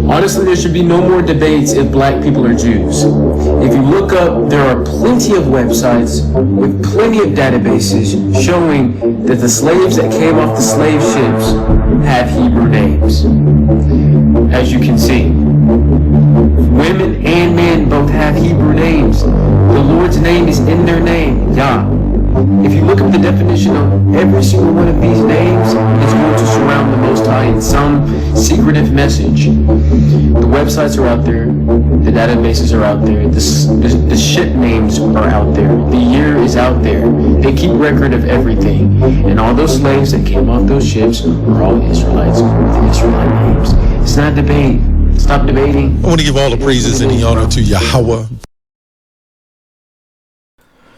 Honestly, there should be no more debates if black people are Jews. If you look up, there are plenty of websites with plenty of databases showing that the slaves that came off the slave ships have Hebrew names. As you can see, women and men both have Hebrew names. The Lord's name is in their name, Yah. If you look up the definition of every single one of these names, it's going to surround the Most High in some secretive message. The websites are out there, the databases are out there, the ship names are out there, the year is out there. They keep record of everything, and all those slaves that came off those ships are all Israelites with Israelite names. It's not debate. Stop debating. I want to give all the praises and the honor to Yahweh.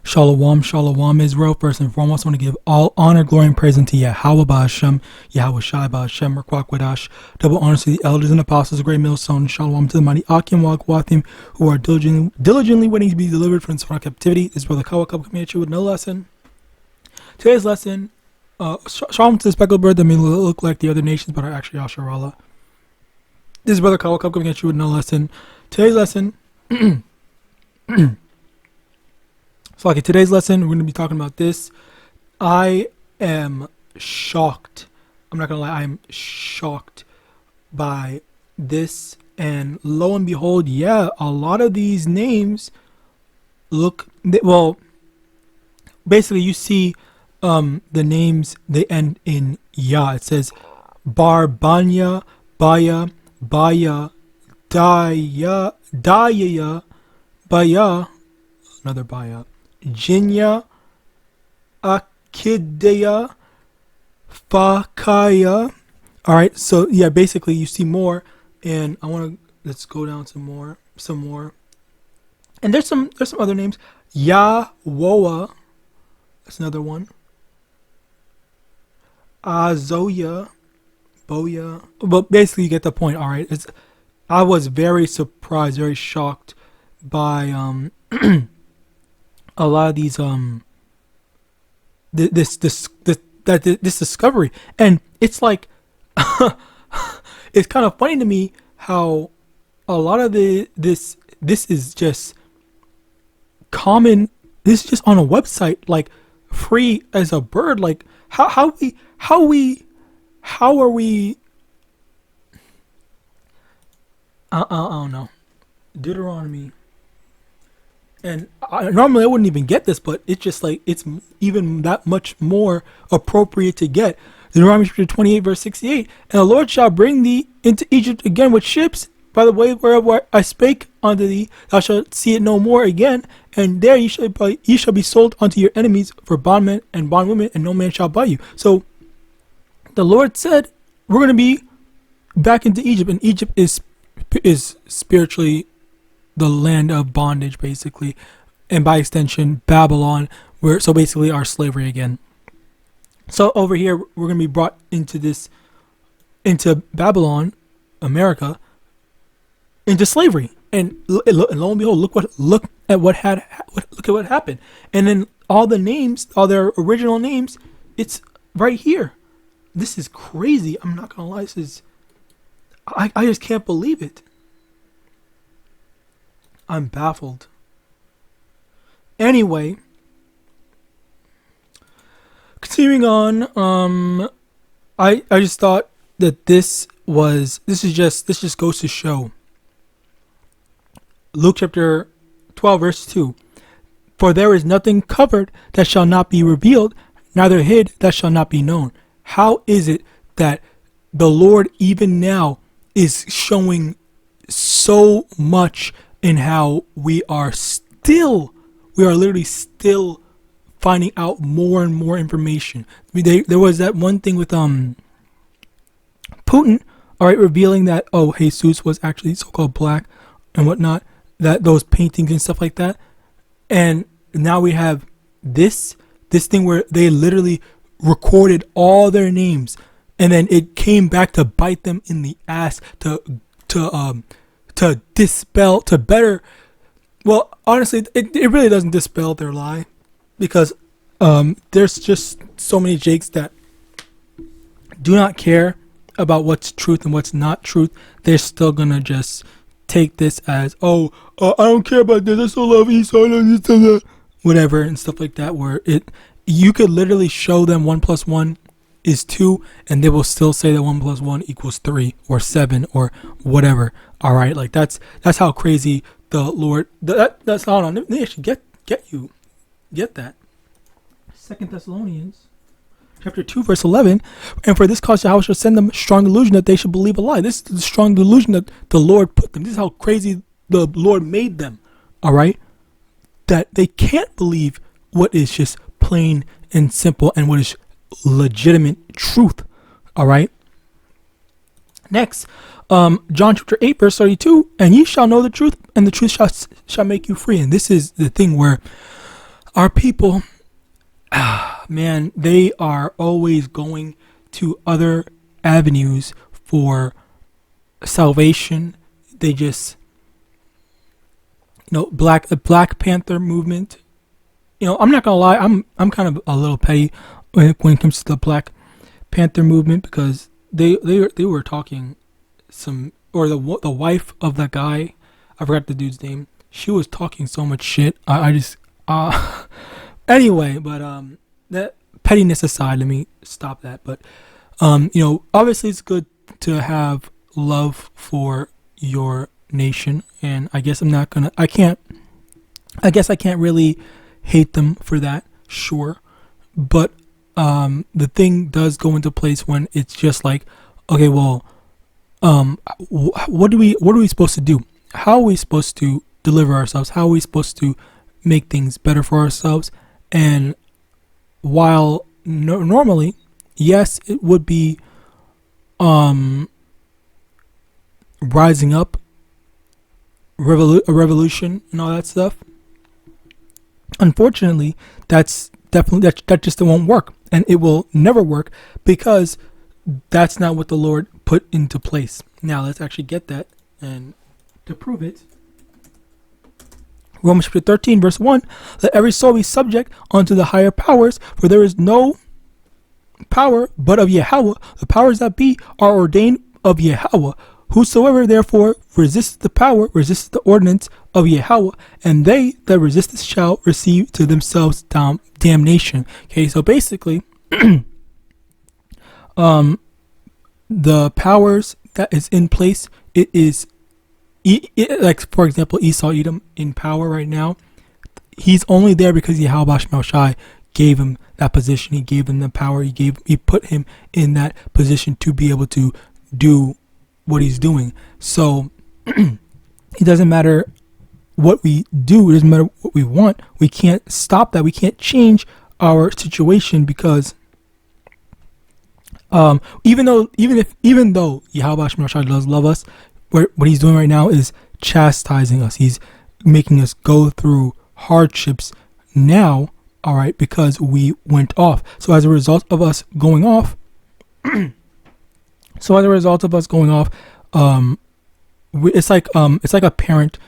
Shalom, shalom, Israel. First and foremost, I want to give all honor, glory, and praise unto YAHAWAH Hashem, YAHAWASHI Hashem, Merkwak. Double honors to the elders and apostles, great millstone. Shalom to the mighty Akim Wagwathim, who are diligently waiting to be delivered from foreign captivity. This is Brother Kawakab coming at you with no lesson. Today's lesson, shalom to the speckled bird that may look like the other nations, but are actually Asherallah. This is Brother Kawakab coming at you with no lesson. Today's lesson. So like in today's lesson, we're going to be talking about this. I am shocked. I'm not going to lie. I'm shocked by this. And lo and behold, yeah, a lot of these names look, well, basically you see the names, they end in Ya. It says Bar, Banya, Baya, Baya, Daya, Daya, Baya, another Baya. Jinya, Akideya, Fakaya. Alright, so yeah, basically you see more, and I want to, let's go down some more. And there's some other names. YAHWAH, that's another one. Azoya, Boya. But basically you get the point, alright. I was very surprised, very shocked by a lot of these this discovery, and it's like it's kind of funny to me how a lot of this is just common. This is just on a website, like free as a bird. Like how are we I don't know. Deuteronomy. And normally I wouldn't even get this, but it's just like it's even that much more appropriate to get. Deuteronomy chapter 28 verse 68. And the Lord shall bring thee into Egypt again with ships, by the way wherever I spake unto thee, thou shalt see it no more again. And there ye shall be sold unto your enemies for bondmen and bondwomen, and no man shall buy you. So the Lord said we're going to be back into Egypt, and Egypt is spiritually the land of bondage, basically, and by extension Babylon, where so basically our slavery again. So over here we're going to be brought into Babylon, America, into slavery, and lo and behold, look at what happened. And then all the names, all their original names, it's right here. This is crazy. I'm not gonna lie. This is I just can't believe it. I'm baffled. Anyway, continuing on, I just thought that this just goes to show. Luke chapter 12 verse 2. For there is nothing covered that shall not be revealed, neither hid that shall not be known. How is it that the Lord even now is showing so much in how we are literally still finding out more and more information? I mean, there was that one thing with Putin, revealing that Jesus was actually so-called black and whatnot, that those paintings and stuff like that. And now we have this thing where they literally recorded all their names, and then it came back to bite them in the ass to dispel, to better, well, honestly, it really doesn't dispel their lie, because there's just so many jakes that do not care about what's truth and what's not truth, they're still gonna just take this as, I don't care about this, I still love Esau, I love this, that, whatever, and stuff like that, where you could literally show them 1 + 1 is 2, and they will still say that 1 + 1 = 3 or 7 or whatever. All right, like that's how crazy the Lord. That's not on. They should get that. 2 Thessalonians chapter 2 verse 11, and for this cause Yahweh shall send them strong delusion that they should believe a lie. This is the strong delusion that the Lord put them. This is how crazy the Lord made them. All right, that they can't believe what is just plain and simple and what is legitimate truth. All right. Next, John chapter 8 verse 32, and ye shall know the truth, and the truth shall make you free. And this is the thing where our people, man, they are always going to other avenues for salvation. They just, the Black Panther movement. I'm not gonna lie, I'm kind of a little petty when it comes to the Black Panther movement, because they were talking the wife of that guy, I forgot the dude's name. She was talking so much shit. Anyway, but that pettiness aside, let me stop that. But obviously it's good to have love for your nation, and I guess I can't really hate them for that, sure, but the thing does go into place when it's just like, okay, well, what are we supposed to do? How are we supposed to deliver ourselves? How are we supposed to make things better for ourselves? And while normally, yes, it would be rising up, a revolution and all that stuff. Unfortunately, that just won't work, and it will never work, because that's not what the Lord put into place. Now let's actually get that, and to prove it, Romans chapter 13 verse 1, let every soul be subject unto the higher powers, for there is no power but of Yahweh. The powers that be are ordained of Yahweh. Whosoever therefore resists the power resists the ordinance of Yahweh, and they that resist it shall receive to themselves damnation. Okay, so basically, the powers that is in place, it is like, for example, Esau Edom in power right now. He's only there because YAHAWASHI gave him that position. He gave him the power. He put him in that position to be able to do what he's doing. So it doesn't matter what we do. It doesn't matter what we want. We can't stop that. We can't change our situation, because even though YAHAWASHI does love us, what he's doing right now is chastising us. He's making us go through hardships now, all right, because we went off. So as a result of us going off, it's like a parent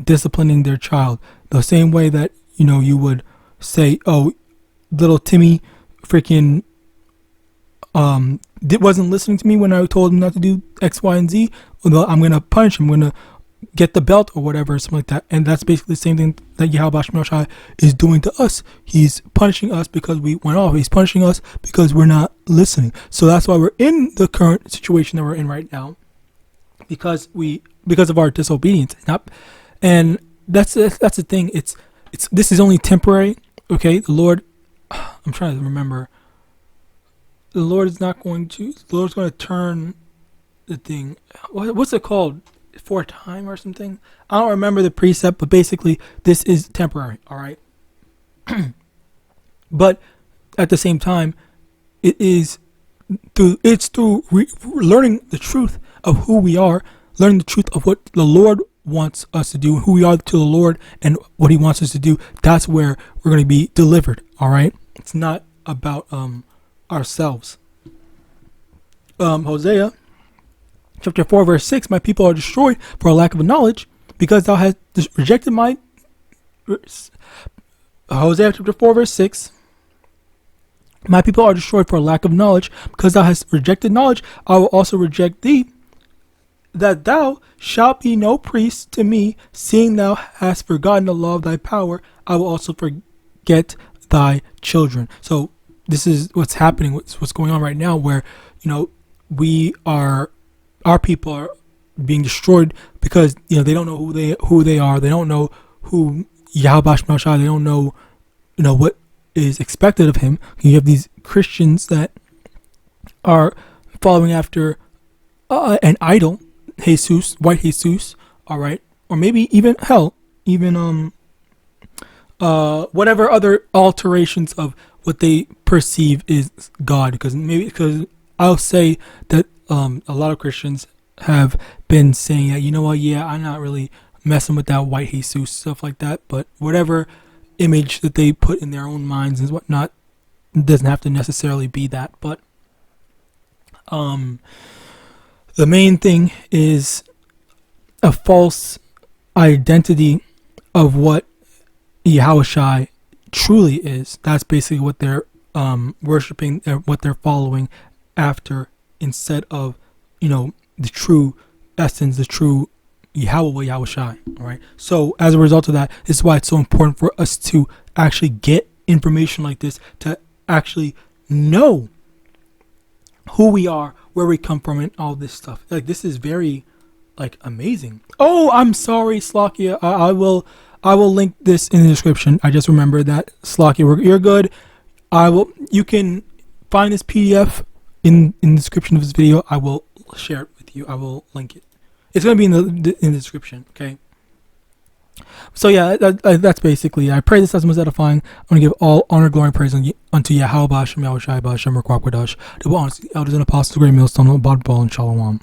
disciplining their child, the same way that you would say, oh, little Timmy freaking wasn't listening to me when I told him not to do X, Y, and Z. Well, I'm gonna punish him. I'm gonna get the belt or whatever, something like that. And that's basically the same thing that YAHAWASHI is doing to us. He's punishing us because we went off. He's punishing us because we're not listening. So that's why we're in the current situation that we're in right now, because of our disobedience. And that's the thing. This is only temporary. Okay, the Lord. I'm trying to remember. The Lord's going to turn the thing. What's it called? For a time or something? I don't remember the precept, but basically this is temporary. All right. But at the same time, it's through learning the truth of who we are, learning the truth of what the Lord wants us to do, who we are to the Lord, and what He wants us to do. That's where we're going to be delivered. All right. It's not about ourselves. Hosea chapter 4 verse 6, my people are destroyed for a lack of knowledge, because thou hast rejected my... Hosea chapter 4 verse 6, My people are destroyed for lack of knowledge. Because thou hast rejected knowledge, I will also reject thee, that thou shalt be no priest to me, seeing thou hast forgotten the law of thy power. I will also forget thy children. So this is what's happening, what's going on right now, where our people are being destroyed because they don't know who they are. They don't know who YAHAWASHI. They don't know what is expected of him. You have these Christians that are following after an idol, Jesus, white Jesus, all right, or maybe even whatever other alterations of what they perceive is God. Because I'll say that a lot of Christians have been saying that, I'm not really messing with that white Jesus, stuff like that, but whatever image that they put in their own minds and whatnot, doesn't have to necessarily be that. But the main thing is a false identity of what Yahawashi truly is. That's basically what they're worshiping, what they're following after, instead of the true essence, the true YAHAWAH, YAHAWASHI. All right. So as a result of that, this is why it's so important for us to actually get information like this, to actually know who we are, where we come from, and all this stuff. Like, this is very amazing. Oh, I'm sorry, Slakia. I will link this in the description. I just remembered that, Slakia. You're good. You can find this PDF in the description of this video. I will share it with you. I will link it. It's going to be in the description, okay? So yeah, that's basically it. I pray this lesson was edifying. I'm going to give all honor, glory, and praise unto Yahweh, Hashem, Yahawadah, Hashem, Ruach, Quadash, the elders and apostles, the great millstone, Abad, Ball, and Shalom.